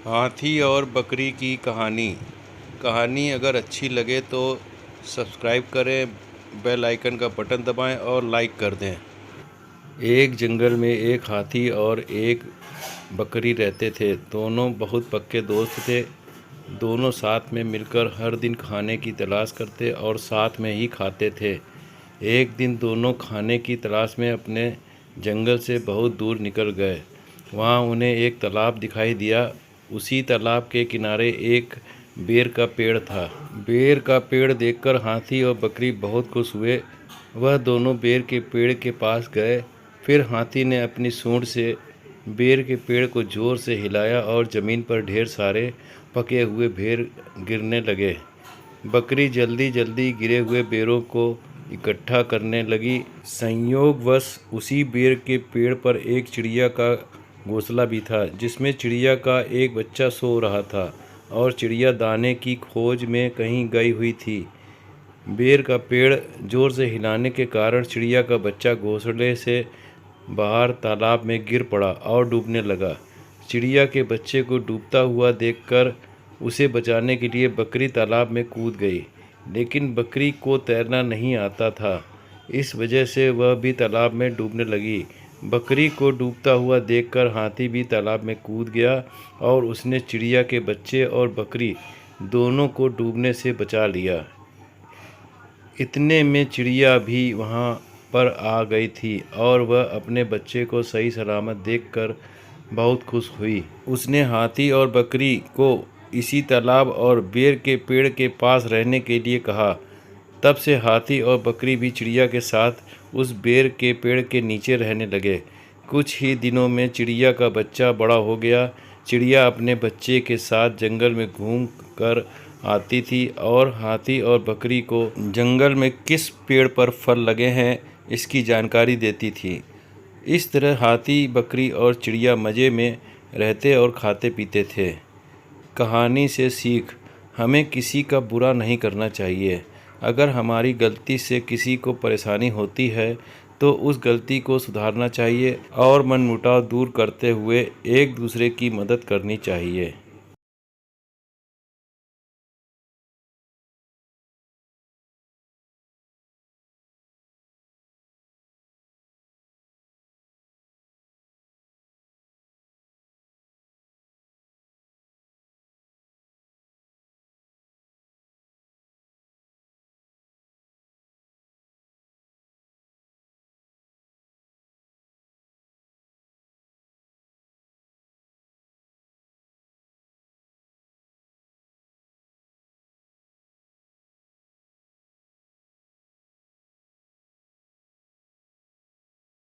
हाथी और बकरी की कहानी अगर अच्छी लगे तो सब्सक्राइब करें, बेल आइकन का बटन दबाएं और लाइक कर दें। एक जंगल में एक हाथी और एक बकरी रहते थे। दोनों बहुत पक्के दोस्त थे। दोनों साथ में मिलकर हर दिन खाने की तलाश करते और साथ में ही खाते थे। एक दिन दोनों खाने की तलाश में अपने जंगल से बहुत दूर निकल गए। वहाँ उन्हें एक तालाब दिखाई दिया। उसी तालाब के किनारे एक बेर का पेड़ था। बेर का पेड़ देखकर हाथी और बकरी बहुत खुश हुए। वह दोनों बेर के पेड़ के पास गए। फिर हाथी ने अपनी सूंड से बेर के पेड़ को जोर से हिलाया और ज़मीन पर ढेर सारे पके हुए बेर गिरने लगे। बकरी जल्दी जल्दी गिरे हुए बेरों को इकट्ठा करने लगी। संयोगवश उसी बेर के पेड़ पर एक चिड़िया का घोंसला भी था, जिसमें चिड़िया का एक बच्चा सो रहा था और चिड़िया दाने की खोज में कहीं गई हुई थी। बेर का पेड़ जोर से हिलाने के कारण चिड़िया का बच्चा घोंसले से बाहर तालाब में गिर पड़ा और डूबने लगा। चिड़िया के बच्चे को डूबता हुआ देखकर उसे बचाने के लिए बकरी तालाब में कूद गई, लेकिन बकरी को तैरना नहीं आता था। इस वजह से वह भी तालाब में डूबने लगी। बकरी को डूबता हुआ देखकर हाथी भी तालाब में कूद गया और उसने चिड़िया के बच्चे और बकरी दोनों को डूबने से बचा लिया। इतने में चिड़िया भी वहाँ पर आ गई थी और वह अपने बच्चे को सही सलामत देखकर बहुत खुश हुई। उसने हाथी और बकरी को इसी तालाब और बेर के पेड़ के पास रहने के लिए कहा। तब से हाथी और बकरी भी चिड़िया के साथ उस बेर के पेड़ के नीचे रहने लगे। कुछ ही दिनों में चिड़िया का बच्चा बड़ा हो गया। चिड़िया अपने बच्चे के साथ जंगल में घूम कर आती थी और हाथी और बकरी को जंगल में किस पेड़ पर फल लगे हैं इसकी जानकारी देती थी। इस तरह हाथी, बकरी और चिड़िया मज़े में रहते और खाते पीते थे। कहानी से सीख: हमें किसी का बुरा नहीं करना चाहिए। अगर हमारी गलती से किसी को परेशानी होती है तो उस गलती को सुधारना चाहिए और मनमुटाव दूर करते हुए एक दूसरे की मदद करनी चाहिए।